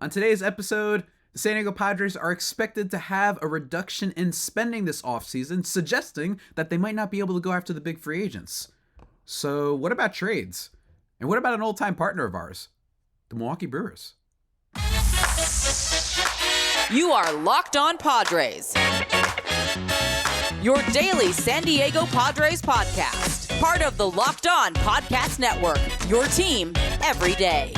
On today's episode, the San Diego Padres are expected to have a reduction in spending this offseason, suggesting that they might not be able to go after the big free agents. So what about trades? And what about an old-time partner of ours, the Milwaukee Brewers? You are Locked On Padres, your daily San Diego Padres podcast. Part of the Locked On Podcast Network, your team every day.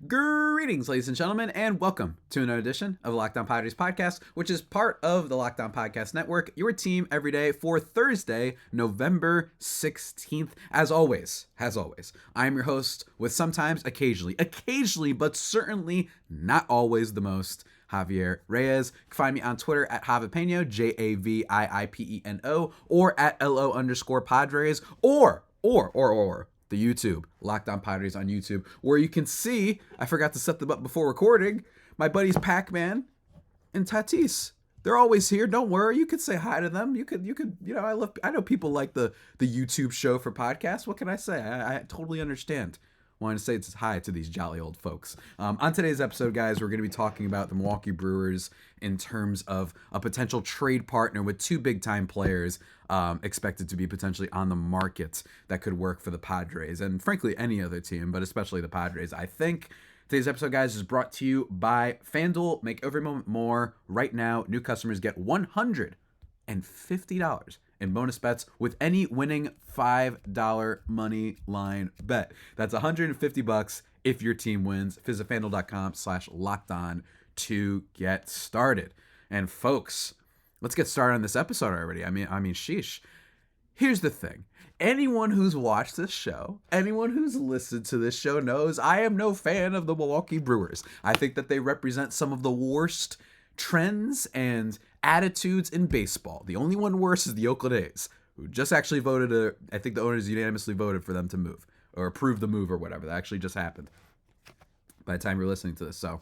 Greetings, ladies and gentlemen, and welcome to another edition of the Locked On Padres podcast, which is part of the Locked On Podcast Network, your team every day for Thursday, November 16th. As always, I am your host with sometimes, occasionally, but certainly not always the most, Javier Reyes. You can find me on Twitter at Javipeno, Javiipeno, or at LO_Padres, or the YouTube, Locked On Padres on YouTube, where you can see, I forgot to set them up before recording, my buddies Pac-Man and Tatis. They're always here. Don't worry. You could say hi to them. You could, I know people like the YouTube show for podcasts. What can I say? I totally understand. Wanted to say hi to these jolly old folks. On today's episode, guys, we're going to be talking about the Milwaukee Brewers in terms of a potential trade partner with two big-time players expected to be potentially on the market that could work for the Padres and, frankly, any other team, but especially the Padres. I think today's episode, guys, is brought to you by FanDuel. Make every moment more. Right now, new customers get $150 in bonus bets with any winning $5 money line bet. That's $150 if your team wins. Visit FanDuel.com/lockedon to get started. And folks, let's get started on this episode already. I mean, sheesh. Here's the thing. Anyone who's watched this show, anyone who's listened to this show knows I am no fan of the Milwaukee Brewers. I think that they represent some of the worst trends and attitudes in baseball. The only one worse is the Oakland A's, who just actually voted, I think the owners unanimously voted for them to move, or approve the move or whatever. That actually just happened by the time you're listening to this. So,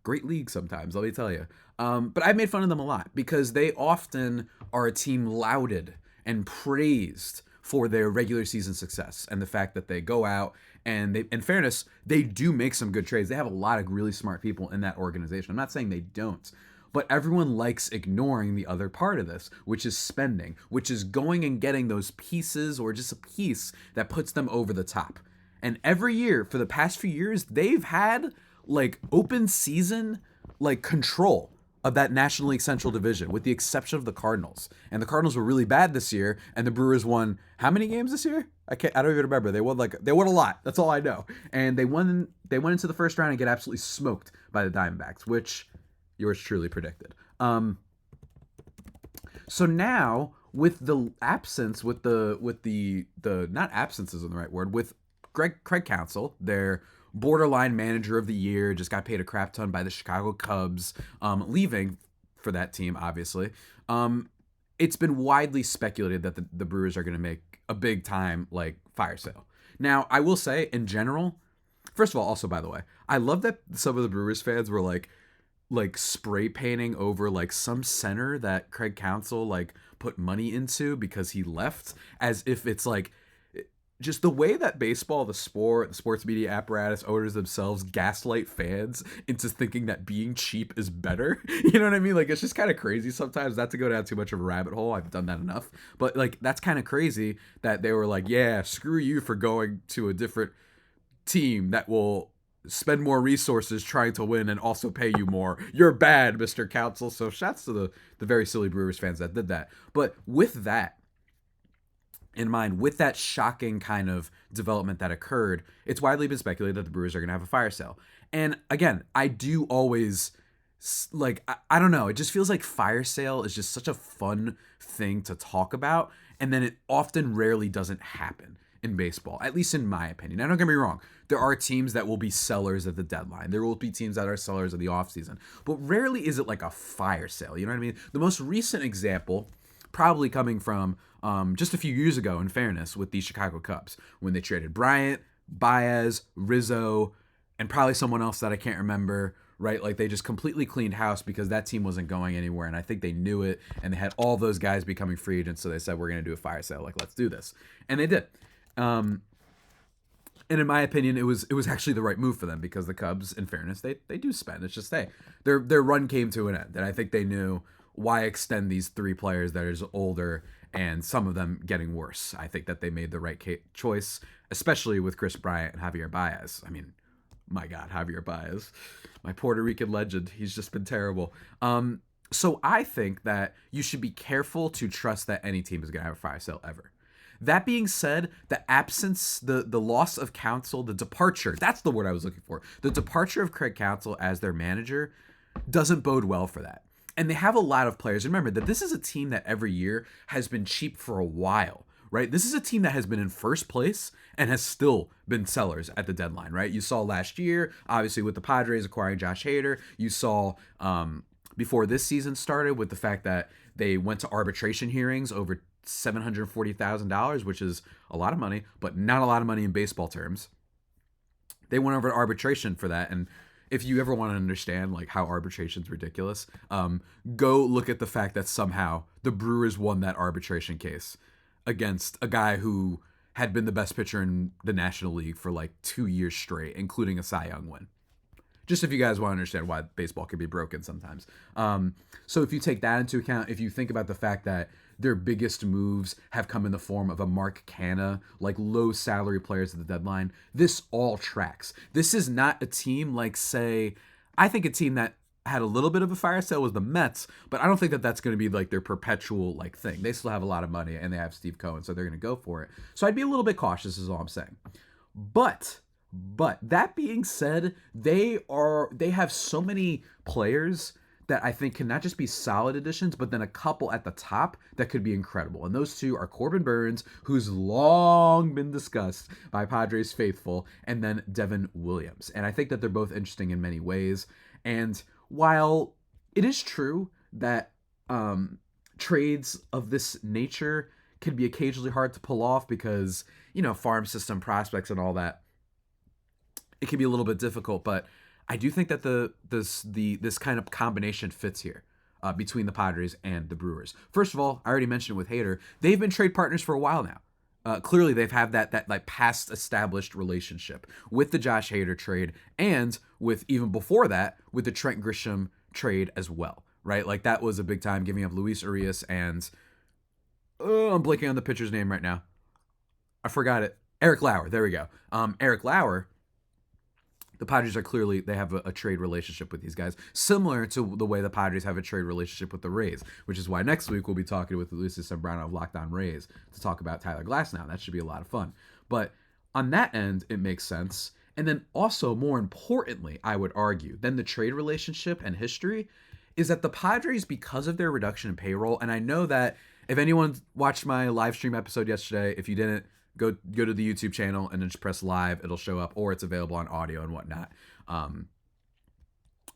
great league sometimes, let me tell you. But I've made fun of them a lot because they often are a team lauded and praised for their regular season success and the fact that they go out and they, in fairness, they do make some good trades. They have a lot of really smart people in that organization. I'm not saying they don't. But everyone likes ignoring the other part of this, which is spending, which is going and getting those pieces or just a piece that puts them over the top. And every year for the past few years, they've had like open season, like control of that National League Central Division, with the exception of the Cardinals. And the Cardinals were really bad this year, and the Brewers won how many games this year? I don't even remember. They won a lot. That's all I know. And they went into the first round and get absolutely smoked by the Diamondbacks, which yours truly predicted. So now with the absence, with the not absence isn't the right word, with Craig Counsell, their borderline manager of the year, just got paid a crap ton by the Chicago Cubs, leaving for that team, obviously. It's been widely speculated that the Brewers are going to make a big time like fire sale. Now, I will say in general, first of all, also by the way, I love that some of the Brewers fans were like spray painting over like some center that Craig Counsell like put money into because he left, as if it's like just the way that baseball, the sports media apparatus, owners themselves gaslight fans into thinking that being cheap is better. You know what I mean? Like, it's just kind of crazy sometimes, not to go down too much of a rabbit hole. I've done that enough. But like, that's kind of crazy that they were like, yeah, screw you for going to a different team that will spend more resources trying to win and also pay you more. You're bad, Mr. Counsell. So shouts to the very silly Brewers fans that did that. But with that in mind, with that shocking kind of development that occurred, it's widely been speculated that the Brewers are going to have a fire sale. And again, I do always, like, I don't know, it just feels like fire sale is just such a fun thing to talk about, and then it often rarely doesn't happen in baseball, at least in my opinion. Now, don't get me wrong, there are teams that will be sellers at the deadline. There will be teams that are sellers in the offseason, but rarely is it like a fire sale, you know what I mean? The most recent example, probably coming from just a few years ago, in fairness, with the Chicago Cubs, when they traded Bryant, Baez, Rizzo, and probably someone else that I can't remember right? Like they just completely cleaned house because that team wasn't going anywhere, and I think they knew it, and they had all those guys becoming free agents, so they said we're going to do a fire sale, like let's do this, and they did. And in my opinion, it was actually the right move for them because the Cubs, in fairness, they do spend. It's just their run came to an end, and I think they knew why extend these three players that is older and some of them getting worse. I think that they made the right choice, especially with Chris Bryant and Javier Baez. I mean, my God, Javier Baez, my Puerto Rican legend. He's just been terrible. So I think that you should be careful to trust that any team is going to have a fire sale ever. That being said, the absence, the loss of Counsell, the departure, that's the word I was looking for. The departure of Craig Counsell as their manager doesn't bode well for that. And they have a lot of players. Remember that this is a team that every year has been cheap for a while, right? This is a team that has been in first place and has still been sellers at the deadline, right? You saw last year, obviously with the Padres acquiring Josh Hader. You saw before this season started with the fact that they went to arbitration hearings over $740,000, which is a lot of money, but not a lot of money in baseball terms. They went over to arbitration for that, and if you ever want to understand like how arbitration's ridiculous, go look at the fact that somehow the Brewers won that arbitration case against a guy who had been the best pitcher in the National League for like 2 years straight, including a Cy Young win. Just if you guys want to understand why baseball can be broken sometimes. So if you take that into account, if you think about the fact that their biggest moves have come in the form of a Mark Canha, like low salary players at the deadline, this all tracks. This is not a team like, say, I think a team that had a little bit of a fire sale was the Mets, but I don't think that that's going to be like their perpetual like thing. They still have a lot of money and they have Steve Cohen, so they're going to go for it. So I'd be a little bit cautious is all I'm saying. But that being said, they have so many players that I think can not just be solid additions, but then a couple at the top that could be incredible. And those two are Corbin Burnes, who's long been discussed by Padres faithful, and then Devin Williams. And I think that they're both interesting in many ways. And while it is true that trades of this nature can be occasionally hard to pull off because, you know, farm system prospects and all that, it can be a little bit difficult, but I do think that this kind of combination fits here between the Padres and the Brewers. First of all, I already mentioned with Hader, they've been trade partners for a while now. Clearly, they've had that like past established relationship with the Josh Hader trade, and with even before that with the Trent Grisham trade as well, right? Like that was a big time, giving up Luis Urias and I'm blanking on the pitcher's name right now. I forgot it. Eric Lauer. There we go. Eric Lauer. The Padres are clearly, they have a trade relationship with these guys, similar to the way the Padres have a trade relationship with the Rays, which is why next week we'll be talking with Luis Zambrano of Locked On Rays to talk about Tyler Glasnow. That should be a lot of fun. But on that end, it makes sense. And then also, more importantly, I would argue, than the trade relationship and history, is that the Padres, because of their reduction in payroll, and I know that if anyone watched my live stream episode yesterday, if you didn't, go to the YouTube channel and then just press live. It'll show up, or it's available on audio and whatnot.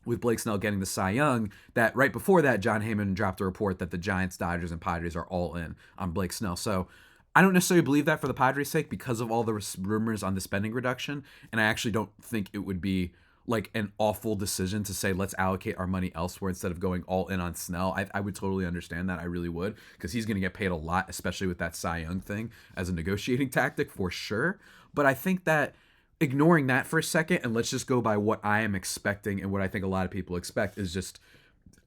With Blake Snell getting the Cy Young, that right before that, John Heyman dropped a report that the Giants, Dodgers, and Padres are all in on Blake Snell. So I don't necessarily believe that for the Padres' sake because of all the rumors on the spending reduction, and I actually don't think it would be like an awful decision to say let's allocate our money elsewhere instead of going all in on Snell. I would totally understand that. I really would, because he's going to get paid a lot, especially with that Cy Young thing as a negotiating tactic for sure. But I think that ignoring that for a second, and let's just go by what I am expecting and what I think a lot of people expect, is just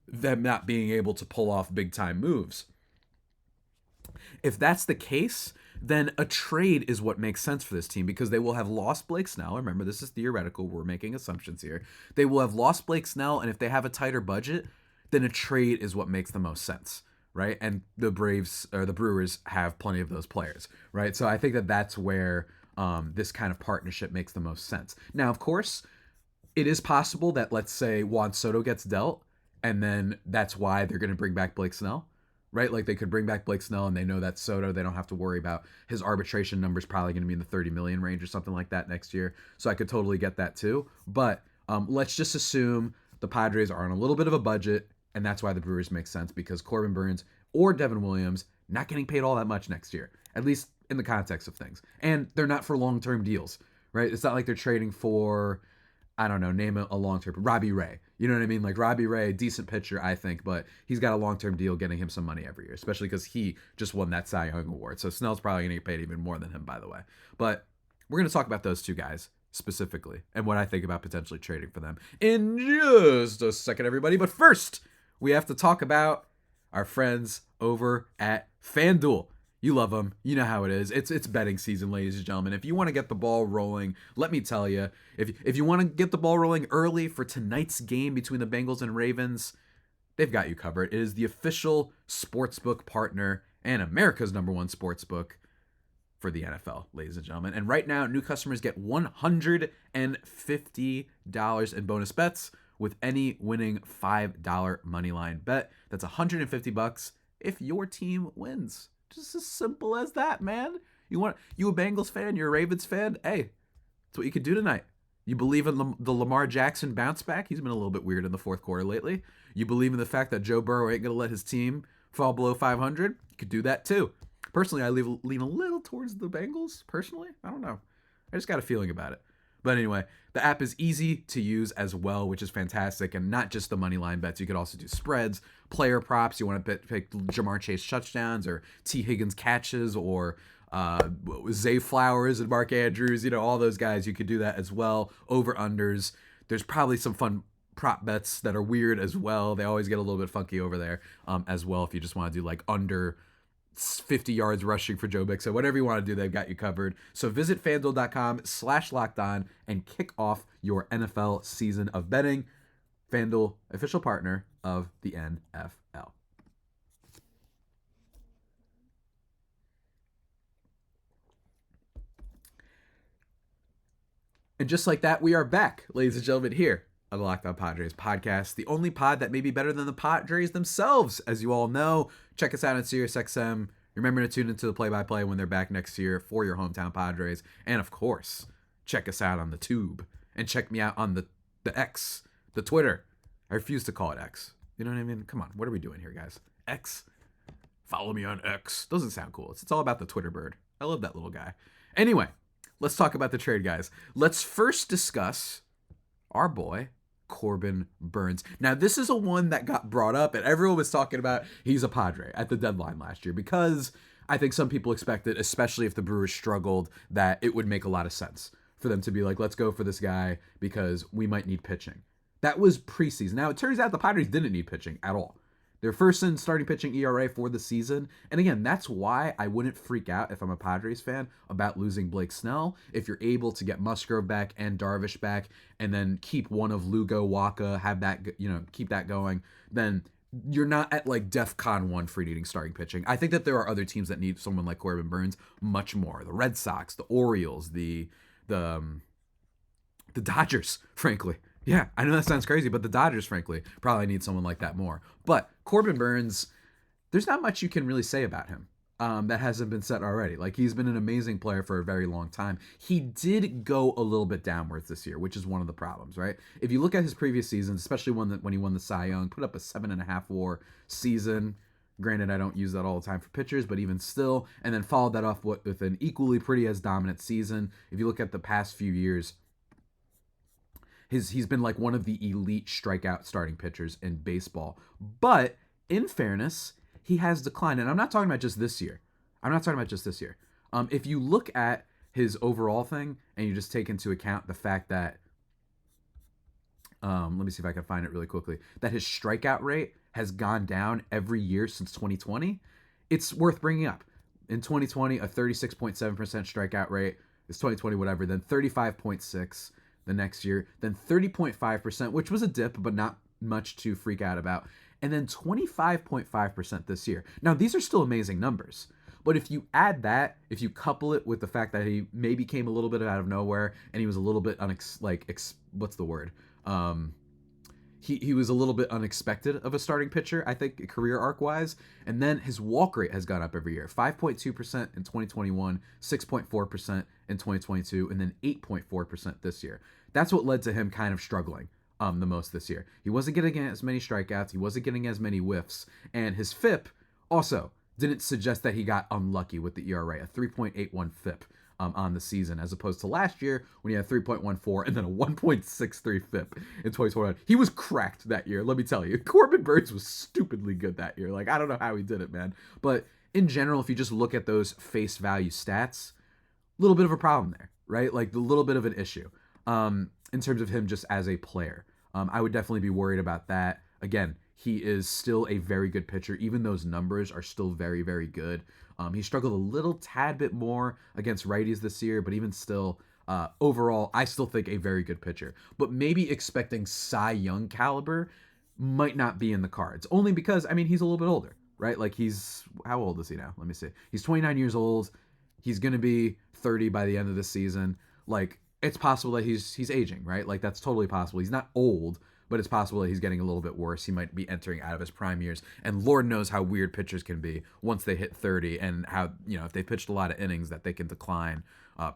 them not being able to pull off big time moves. If that's the case, then a trade is what makes sense for this team, because they will have lost Blake Snell. Remember, this is theoretical. We're making assumptions here. They will have lost Blake Snell, and if they have a tighter budget, then a trade is what makes the most sense, right? And the Brewers have plenty of those players, right? So I think that that's where this kind of partnership makes the most sense. Now, of course, it is possible that, let's say, Juan Soto gets dealt, and then that's why they're going to bring back Blake Snell. Right? Like they could bring back Blake Snell and they know that Soto, they don't have to worry about his arbitration numbers, probably going to be in the 30 million range or something like that next year. So I could totally get that too. But let's just assume the Padres are on a little bit of a budget, and that's why the Brewers make sense, because Corbin Burnes or Devin Williams not getting paid all that much next year, at least in the context of things. And they're not for long-term deals, right? It's not like they're trading for I don't know, name a long-term. Robbie Ray. You know what I mean? Like Robbie Ray, decent pitcher, I think, but he's got a long-term deal getting him some money every year, especially because he just won that Cy Young Award. So Snell's probably going to get paid even more than him, by the way. But we're going to talk about those two guys specifically and what I think about potentially trading for them in just a second, everybody. But first, we have to talk about our friends over at FanDuel. You love them. You know how it is. It's betting season, ladies and gentlemen. If you want to get the ball rolling, let me tell you, if you want to get the ball rolling early for tonight's game between the Bengals and Ravens, they've got you covered. It is the official sportsbook partner and America's #1 sportsbook for the NFL, ladies and gentlemen. And right now, new customers get $150 in bonus bets with any winning $5 moneyline bet. That's $150 if your team wins. Just as simple as that, man. You a Bengals fan, you're a Ravens fan, hey, that's what you could do tonight. You believe in the Lamar Jackson bounce back? He's been a little bit weird in the fourth quarter lately. You believe in the fact that Joe Burrow ain't going to let his team fall below 500? You could do that too. Personally, I lean a little towards the Bengals, personally. I don't know. I just got a feeling about it. But anyway, the app is easy to use as well, which is fantastic. And not just the money line bets. You could also do spreads, player props. You want to pick Jamar Chase touchdowns or T. Higgins catches or Zay Flowers and Mark Andrews. You know, all those guys. You could do that as well. Over-unders. There's probably some fun prop bets that are weird as well. They always get a little bit funky over there as well if you just want to do like under 50 yards rushing for Joe Mixon. Whatever you want to do, they've got you covered. So visit FanDuel.com/lockedon and kick off your NFL season of betting. FanDuel, official partner of the NFL. And just like that, we are back, ladies and gentlemen, here on the Locked On Padres podcast, the only pod that may be better than the Padres themselves, as you all know. Check us out on SiriusXM. Remember to tune into the play-by-play when they're back next year for your hometown Padres. And of course, check us out on the Tube. And check me out on the X, the Twitter. I refuse to call it X. You know what I mean? Come on, what are we doing here, guys? X? Follow me on X. Doesn't sound cool. It's all about the Twitter bird. I love that little guy. Anyway, let's talk about the trade, guys. Let's first discuss our boy, Corbin Burnes. Now, this is a one that got brought up and everyone was talking about he's a Padre at the deadline last year because I think some people expected, especially if the Brewers struggled, that it would make a lot of sense for them to be like, let's go for this guy because we might need pitching. That was preseason. Now, it turns out the Padres didn't need pitching at all. Their first in starting pitching ERA for the season. And again, that's why I wouldn't freak out if I'm a Padres fan about losing Blake Snell. If you're able to get Musgrove back and Darvish back and then keep one of Lugo, Waka, have that, keep that going, then you're not at like DEFCON 1 for needing starting pitching. I think that there are other teams that need someone like Corbin Burnes much more. The Red Sox, the Orioles, the Dodgers, frankly. Yeah, I know that sounds crazy, but the Dodgers, frankly, probably need someone like that more. But Corbin Burnes, there's not much you can really say about him that hasn't been said already. Like, he's been an amazing player for a very long time. He did go a little bit downwards this year, which is one of the problems, right? If you look at his previous seasons, especially when he won the Cy Young, put up a 7.5 WAR season. Granted, I don't use that all the time for pitchers, but even still, and then followed that off with an equally pretty as dominant season. If you look at the past few years, he's been like one of the elite strikeout starting pitchers in baseball. But in fairness, he has declined. And I'm not talking about just this year. If you look at his overall thing and you just take into account the fact that, let me see if I can find it really quickly, that his strikeout rate has gone down every year since 2020, it's worth bringing up. In 2020, a 36.7% strikeout rate. It's 2020, whatever, then 35.6%. The next year, then 30.5%, which was a dip, but not much to freak out about, and then 25.5% this year. Now, these are still amazing numbers, but if you add that, if you couple it with the fact that he maybe came a little bit out of nowhere, and he was a little bit he was a little bit unexpected of a starting pitcher, I think, career arc-wise, and then his walk rate has gone up every year. 5.2% in 2021, 6.4% in 2022, and then 8.4% this year. That's what led to him kind of struggling the most this year. He wasn't getting as many strikeouts, he wasn't getting as many whiffs, and his FIP also didn't suggest that he got unlucky with the ERA, a 3.81 FIP on the season, as opposed to last year when he had 3.14 and then a 1.63 FIP in 2021. He was cracked that year, let me tell you. Corbin Burnes was stupidly good that year. Like, I don't know how he did it, man. But in general, if you just look at those face value stats, a little bit of a problem there, right? Like, a little bit of an issue in terms of him just as a player. I would definitely be worried about that. Again, he is still a very good pitcher. Even those numbers are still very, very good. He struggled a little tad bit more against righties this year, but even still, overall, I still think a very good pitcher. But maybe expecting Cy Young caliber might not be in the cards. Only because, I mean, he's a little bit older, right? Like, how old is he now? Let me see. He's 29 years old. He's going to be 30 by the end of the season. Like, it's possible that he's aging, right? Like, that's totally possible. He's not old, but it's possible that he's getting a little bit worse. He might be entering out of his prime years. And Lord knows how weird pitchers can be once they hit 30, and how, if they pitched a lot of innings, that they can decline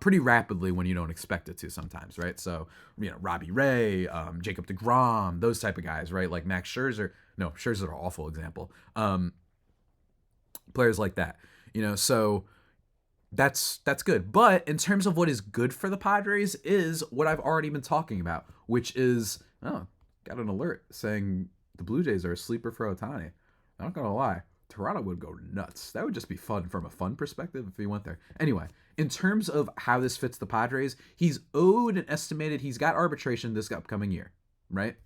pretty rapidly when you don't expect it to sometimes, right? So, Robbie Ray, Jacob deGrom, those type of guys, right? Like Max Scherzer. No, Scherzer's an awful example. Players like that, so that's good. But in terms of what is good for the Padres is what I've already been talking about, which is, got an alert saying the Blue Jays are a sleeper for Ohtani. I'm not gonna lie, Toronto would go nuts. That would just be fun from a fun perspective if he went there. Anyway, in terms of how this fits the Padres, he's owed an estimated, he's got arbitration this upcoming year, right?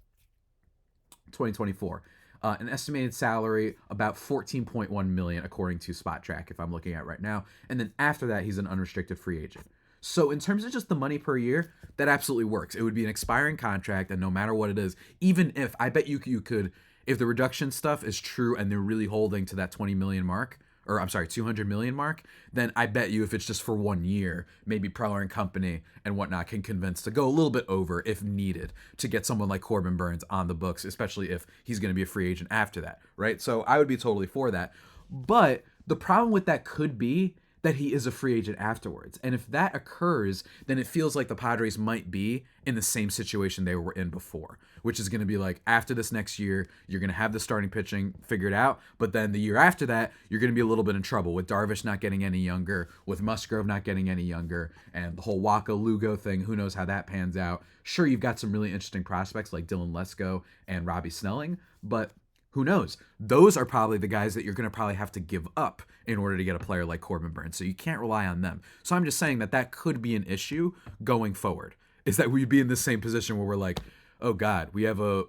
2024. An estimated salary about $14.1 million according to Spot Track, if I'm looking at right now. And then after that, he's an unrestricted free agent. So in terms of just the money per year, that absolutely works. It would be an expiring contract, and no matter what it is, even if, I bet you could, if the reduction stuff is true and they're really holding to that 20 million mark, or I'm sorry, 200 million mark, then I bet you if it's just for 1 year, maybe Preller and company and whatnot can convince to go a little bit over if needed to get someone like Corbin Burnes on the books, especially if he's going to be a free agent after that, right? So I would be totally for that. But the problem with that could be that he is a free agent afterwards. And if that occurs, then it feels like the Padres might be in the same situation they were in before, which is going to be like, after this next year, you're going to have the starting pitching figured out, but then the year after that, you're going to be a little bit in trouble with Darvish not getting any younger, with Musgrove not getting any younger, and the whole Waka-Lugo thing, who knows how that pans out. Sure, you've got some really interesting prospects like Dylan Lesko and Robbie Snelling, but who knows? Those are probably the guys that you're going to probably have to give up in order to get a player like Corbin Burnes. So you can't rely on them. So I'm just saying that could be an issue going forward, is that we'd be in the same position where we're like, oh God, we have a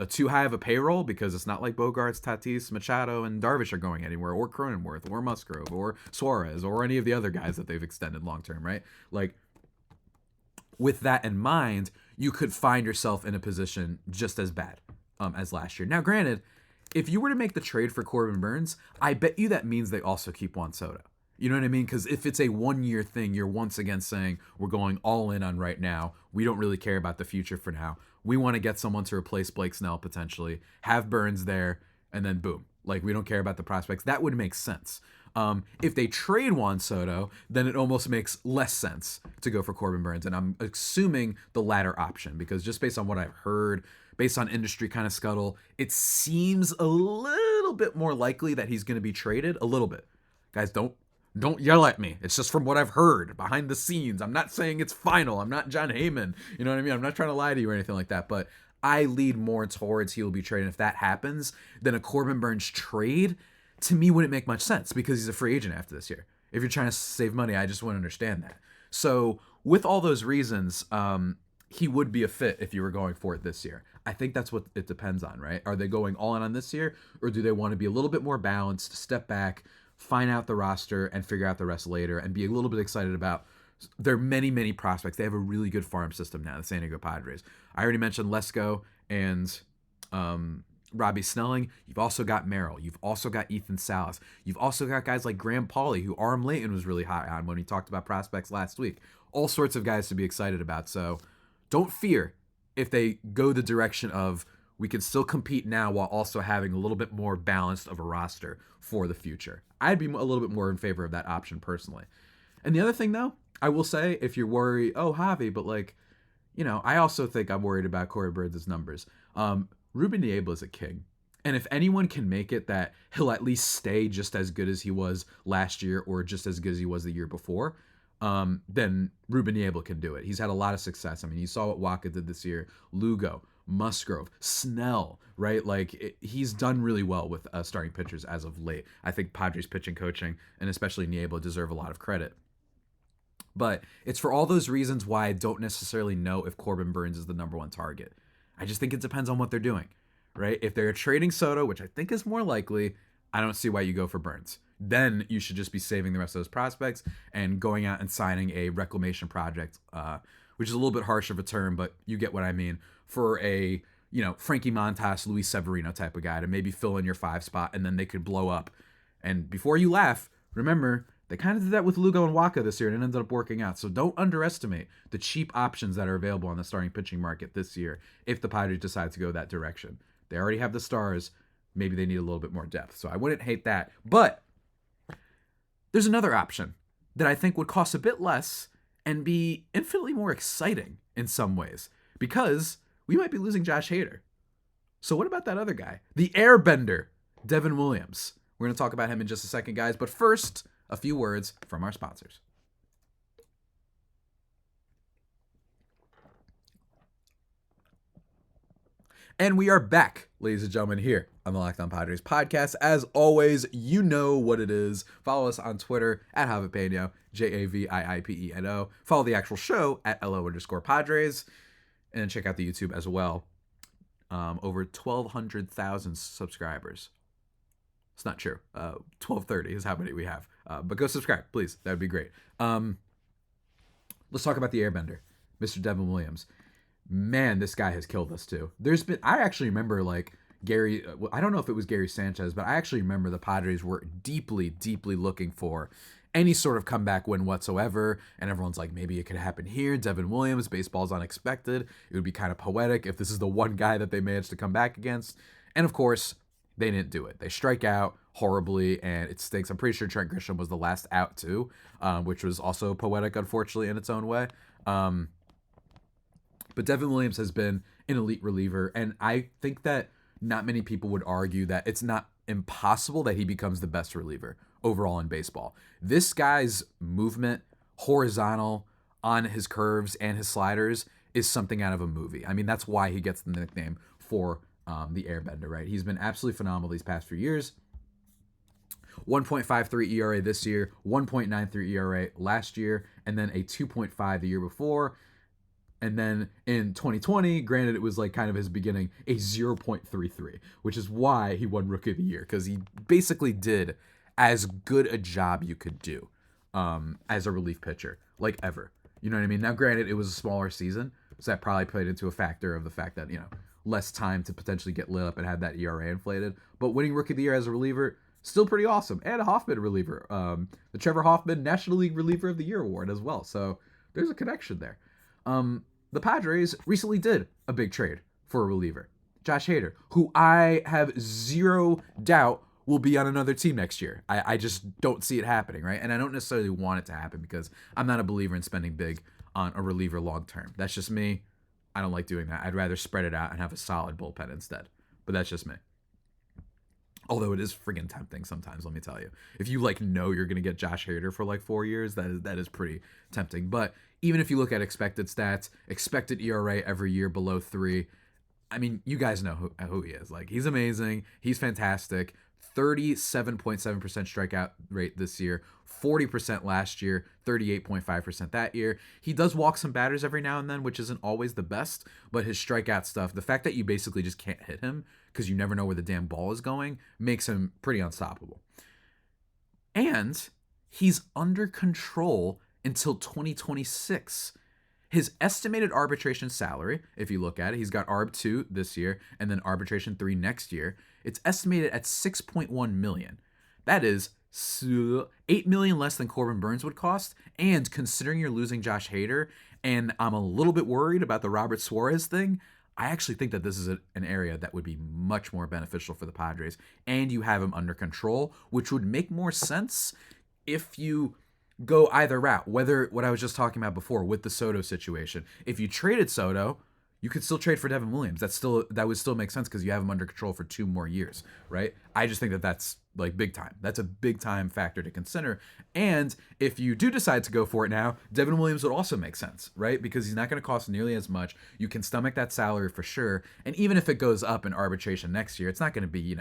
too high of a payroll, because it's not like Bogarts, Tatis, Machado, and Darvish are going anywhere, or Cronenworth, or Musgrove, or Suarez, or any of the other guys that they've extended long-term, right? Like, with that in mind, you could find yourself in a position just as bad as last year. Now, granted, if you were to make the trade for Corbin Burnes, I bet you that means they also keep Juan Soto. You know what I mean? Because if it's a 1-year thing, you're once again saying, we're going all in on right now. We don't really care about the future for now. We want to get someone to replace Blake Snell potentially, have Burnes there, and then boom. Like, we don't care about the prospects. That would make sense. If they trade Juan Soto, then it almost makes less sense to go for Corbin Burnes. And I'm assuming the latter option, because just based on what I've heard, based on industry kind of scuttle, it seems a little bit more likely that he's going to be traded. A little bit. Guys, don't yell at me. It's just from what I've heard behind the scenes. I'm not saying it's final. I'm not John Heyman. You know what I mean? I'm not trying to lie to you or anything like that, but I lead more towards he will be traded. If that happens, then a Corbin Burnes trade, to me, wouldn't make much sense, because he's a free agent after this year. If you're trying to save money, I just wouldn't understand that. So with all those reasons, he would be a fit if you were going for it this year. I think that's what it depends on, right? Are they going all in on this year, or do they want to be a little bit more balanced, step back, find out the roster, and figure out the rest later, and be a little bit excited about their many, many prospects? They have a really good farm system now, the San Diego Padres. I already mentioned Lesko and Robbie Snelling. You've also got Merrill. You've also got Ethan Salas. You've also got guys like Graham Pauley, who Aram Layton was really high on when he talked about prospects last week. All sorts of guys to be excited about. So don't fear if they go the direction of, we can still compete now while also having a little bit more balanced of a roster for the future. I'd be a little bit more in favor of that option personally. And the other thing, though, I will say, if you're worried, oh, Javi, but like, I also think I'm worried about Corey Burns' numbers. Ruben Niebla is a king. And if anyone can make it that he'll at least stay just as good as he was last year, or just as good as he was the year before, then Ruben Niebla can do it. He's had a lot of success. I mean, you saw what Waka did this year. Lugo, Musgrove, Snell, right? He's done really well with starting pitchers as of late. I think Padres pitching coaching, and especially Niebla, deserve a lot of credit. But it's for all those reasons why I don't necessarily know if Corbin Burnes is the number one target. I just think it depends on what they're doing, right? If they're trading Soto, which I think is more likely, I don't see why you go for Burnes. Then you should just be saving the rest of those prospects and going out and signing a reclamation project, which is a little bit harsh of a term, but you get what I mean, for a, Frankie Montas, Luis Severino type of guy to maybe fill in your 5 spot, and then they could blow up. And before you laugh, remember, they kind of did that with Lugo and Waka this year, and it ended up working out. So don't underestimate the cheap options that are available on the starting pitching market this year if the Padres decide to go that direction. They already have the stars. Maybe they need a little bit more depth. So I wouldn't hate that. But there's another option that I think would cost a bit less and be infinitely more exciting in some ways, because we might be losing Josh Hader. So what about that other guy? The airbender, Devin Williams. We're going to talk about him in just a second, guys. But first, a few words from our sponsors. And we are back, ladies and gentlemen, here on the Locked On Padres podcast. As always, you know what it is. Follow us on Twitter at Javiipeno, JAVIIPENO. Follow the actual show at LO_Padres. And check out the YouTube as well. Over 1,200,000 subscribers. It's not true. 1,230 is how many we have. But go subscribe, please. That would be great. Let's talk about the airbender, Mr. Devin Williams. Man, this guy has killed us too. I actually remember Gary, I don't know if it was Gary Sanchez, but I actually remember the Padres were deeply, deeply looking for any sort of comeback win whatsoever. And everyone's like, maybe it could happen here. Devin Williams, baseball's unexpected. It would be kind of poetic if this is the one guy that they managed to come back against. And of course, they didn't do it. They strike out horribly, and it stinks. I'm pretty sure Trent Grisham was the last out too, which was also poetic, unfortunately, in its own way. But Devin Williams has been an elite reliever, and I think that not many people would argue that it's not impossible that he becomes the best reliever overall in baseball. This guy's movement, horizontal, on his curves and his sliders, is something out of a movie. I mean, that's why he gets the nickname for the airbender, right? He's been absolutely phenomenal these past few years. 1.53 ERA this year, 1.93 ERA last year, and then a 2.5 the year before. And then in 2020, granted, it was kind of his beginning, a 0.33, which is why he won Rookie of the Year, because he basically did as good a job you could do as a relief pitcher, ever. You know what I mean? Now, granted, it was a smaller season, so that probably played into a factor of the fact that, less time to potentially get lit up and have that ERA inflated. But winning Rookie of the Year as a reliever, still pretty awesome. And a Hoffman reliever. The Trevor Hoffman National League Reliever of the Year award as well. So there's a connection there. The Padres recently did a big trade for a reliever, Josh Hader, who I have zero doubt will be on another team next year. I just don't see it happening, right? And I don't necessarily want it to happen because I'm not a believer in spending big on a reliever long term. That's just me. I don't like doing that. I'd rather spread it out and have a solid bullpen instead. But that's just me. Although it is friggin' tempting sometimes, let me tell you. If you know you're going to get Josh Hader for 4 years, that is pretty tempting. But even if you look at expected stats, expected ERA every year below 3, I mean, you guys know who he is. He's amazing. He's fantastic. 37.7% strikeout rate this year, 40% last year, 38.5% that year. He does walk some batters every now and then, which isn't always the best, but his strikeout stuff, the fact that you basically just can't hit him because you never know where the damn ball is going, makes him pretty unstoppable. And he's under control until 2026. His estimated arbitration salary, if you look at it, he's got ARB 2 this year and then arbitration 3 next year. It's estimated at $6.1 million. That is $8 million less than Corbin Burnes would cost. And considering you're losing Josh Hader, and I'm a little bit worried about the Robert Suarez thing, I actually think that this is an area that would be much more beneficial for the Padres. And you have him under control, which would make more sense if you go either route, whether what I was just talking about before with the Soto situation. If you traded Soto, you could still trade for Devin Williams. That would still make sense because you have him under control for 2 more years, right? I just think that that's like big time. That's a big time factor to consider. And if you do decide to go for it now, Devin Williams would also make sense, right? Because he's not going to cost nearly as much. You can stomach that salary for sure. And even if it goes up in arbitration next year, it's not going to be,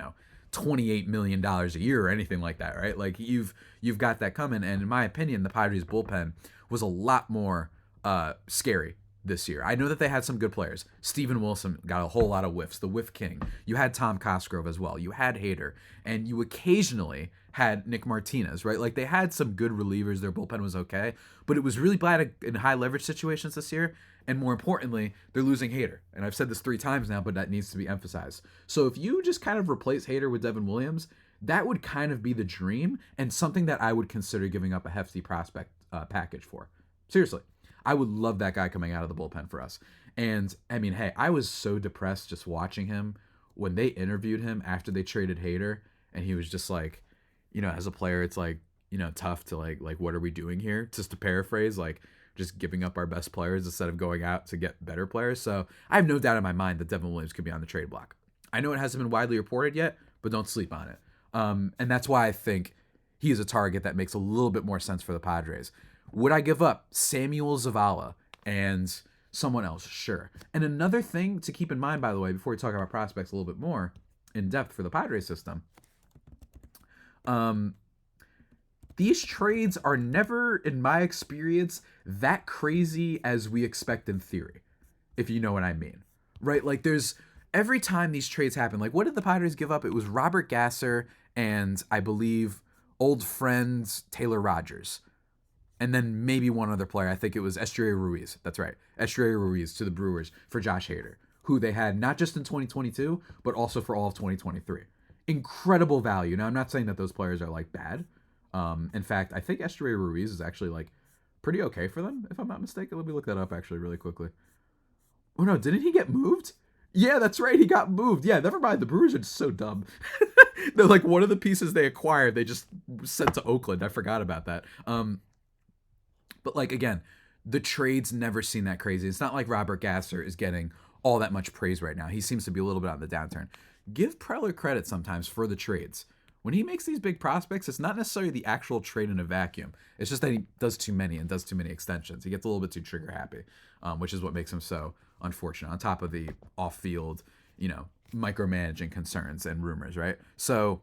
$28 million a year or anything like that, right? Like you've got that coming. And in my opinion, the Padres bullpen was a lot more scary this year. I know that they had some good players. Steven Wilson got a whole lot of whiffs, the whiff king. You had Tom Cosgrove as well. You had Hader, and you occasionally had Nick Martinez, right? Like they had some good relievers. Their bullpen was okay, but it was really bad in high leverage situations this year. And more importantly, they're losing Hader. And I've said this 3 times now, but that needs to be emphasized. So if you just kind of replace Hader with Devin Williams, that would kind of be the dream and something that I would consider giving up a hefty prospect package for. Seriously. I would love that guy coming out of the bullpen for us. And, I mean, hey, I was so depressed just watching him when they interviewed him after they traded Hader, and he was just like, as a player, it's like, tough to like what are we doing here? Just to paraphrase, like, just giving up our best players instead of going out to get better players. So I have no doubt in my mind that Devin Williams could be on the trade block. I know it hasn't been widely reported yet, but don't sleep on it. And that's why I think he is a target that makes a little bit more sense for the Padres. Would I give up Samuel Zavala and someone else? Sure. And another thing to keep in mind, by the way, before we talk about prospects a little bit more in depth for the Padres system, these trades are never, in my experience, that crazy as we expect in theory, if you know what I mean. Right? Like there's, every time these trades happen, like what did the Padres give up? It was Robert Gasser and I believe old friend Taylor Rogers. And then maybe one other player. I think it was Estrella Ruiz. That's right. Estrella Ruiz to the Brewers for Josh Hader, who they had not just in 2022, but also for all of 2023. Incredible value. Now, I'm not saying that those players are like bad. In fact, I think Estrella Ruiz is actually like pretty okay for them, if I'm not mistaken. Let me look that up actually really quickly. Oh no, didn't he get moved? Yeah, that's right. He got moved. Yeah, never mind. The Brewers are just so dumb. They're like one of the pieces they acquired, they just sent to Oakland. I forgot about that. But like, again, the trade's never seen that crazy. It's not like Robert Gasser is getting all that much praise right now. He seems to be a little bit on the downturn. Give Preller credit sometimes for the trades. When he makes these big prospects, it's not necessarily the actual trade in a vacuum. It's just that he does too many and does too many extensions. He gets a little bit too trigger happy, which is what makes him so unfortunate, on top of the off-field, micromanaging concerns and rumors, right? So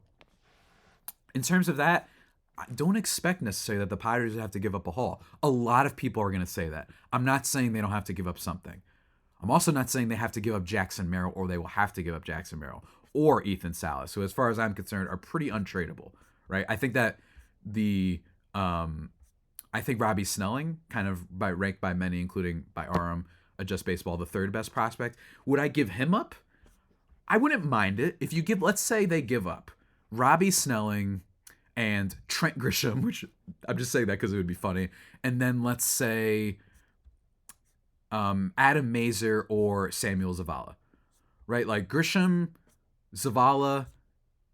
in terms of that, I don't expect necessarily that the Padres have to give up a haul. A lot of people are going to say that. I'm not saying they don't have to give up something. I'm also not saying they have to give up Jackson Merrill, or they will have to give up Jackson Merrill or Ethan Salas, who, as far as I'm concerned, are pretty untradeable, right? I think that I think Robbie Snelling, kind of ranked by many, including by Aram, Just Baseball, the third best prospect. Would I give him up? I wouldn't mind it. If you give, let's say they give up Robbie Snelling and Trent Grisham, which I'm just saying that because it would be funny. And then let's say Adam Mazur or Samuel Zavala, right? Like Grisham, Zavala,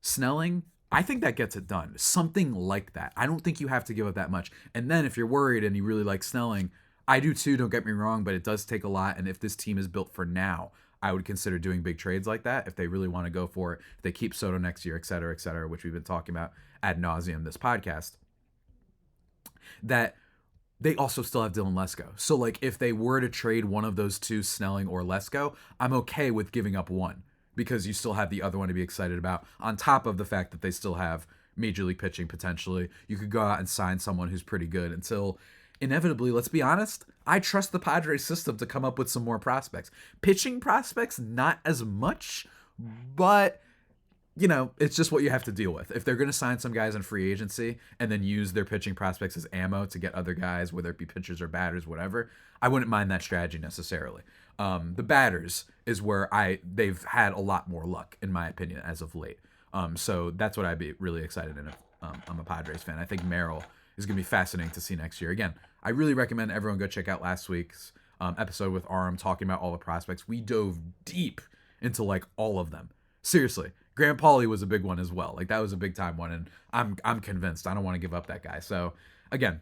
Snelling, I think that gets it done. Something like that. I don't think you have to give up that much. And then if you're worried and you really like Snelling, I do too, don't get me wrong, but it does take a lot. And if this team is built for now, I would consider doing big trades like that if they really want to go for it. If they keep Soto next year, et cetera, which we've been talking about ad nauseum this podcast. That they also still have Dylan Lesko. So like if they were to trade one of those two, Snelling or Lesko, I'm okay with giving up one, because you still have the other one to be excited about, on top of the fact that they still have major league pitching potentially. You could go out and sign someone who's pretty good until, inevitably, let's be honest, I trust the Padres system to come up with some more prospects. Pitching prospects, not as much, but, it's just what you have to deal with. If they're going to sign some guys in free agency and then use their pitching prospects as ammo to get other guys, whether it be pitchers or batters, whatever, I wouldn't mind that strategy necessarily. The batters is where they've had a lot more luck, in my opinion, as of late. So that's what I'd be really excited in if I'm a Padres fan. I think Merrill is going to be fascinating to see next year. Again, I really recommend everyone go check out last week's episode with Aram talking about all the prospects. We dove deep into like all of them. Seriously, Grant Pauly was a big one as well. Like that was a big time one, and I'm convinced I don't want to give up that guy. So again,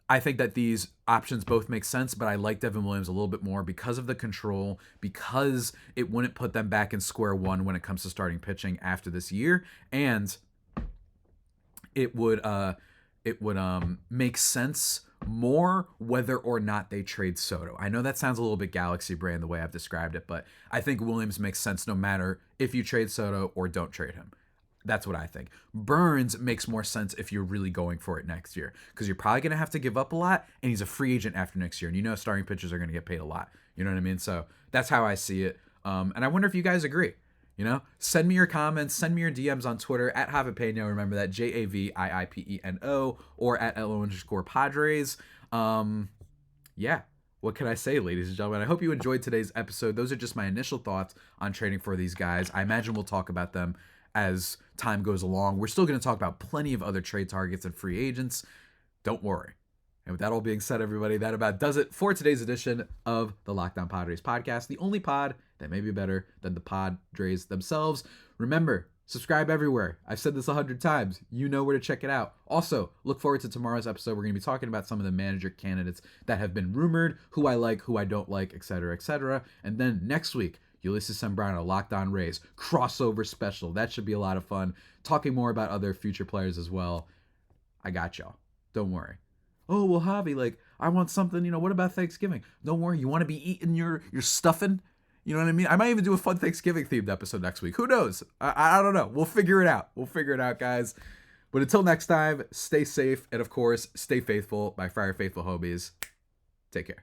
I think that these options both make sense, but I like Devin Williams a little bit more because of the control, because it wouldn't put them back in square one when it comes to starting pitching after this year, and it would make sense more whether or not they trade Soto. I know that sounds a little bit Galaxy brain the way I've described it, but I think Williams makes sense no matter if you trade Soto or don't trade him. That's what I think. Burnes makes more sense if you're really going for it next year, because you're probably going to have to give up a lot, and he's a free agent after next year, and you know starting pitchers are going to get paid a lot. You know what I mean? So that's how I see it. And I wonder if you guys agree. You know, send me your comments, send me your DMs on Twitter at Javipeno. Remember that JAVIIPENO, or at LO_Padres. Yeah. What can I say, ladies and gentlemen? I hope you enjoyed today's episode. Those are just my initial thoughts on trading for these guys. I imagine we'll talk about them as time goes along. We're still going to talk about plenty of other trade targets and free agents. Don't worry. And with that all being said, everybody, that about does it for today's edition of the Locked On Padres podcast, the only pod that may be better than the Padres themselves. Remember, subscribe everywhere. I've said this 100 times. You know where to check it out. Also, look forward to tomorrow's episode. We're going to be talking about some of the manager candidates that have been rumored, who I like, who I don't like, etc., etc. And then next week, Ulysses Sembrano, Locked On Rays, crossover special. That should be a lot of fun. Talking more about other future players as well. I got y'all. Don't worry. Oh, well, Javi, like, I want something, what about Thanksgiving? Don't worry. You want to be eating your stuffing? You know what I mean? I might even do a fun Thanksgiving themed episode next week. Who knows? I don't know. We'll figure it out. Guys. But until next time, stay safe. And of course, stay faithful. My Friar Faithful homies. Take care.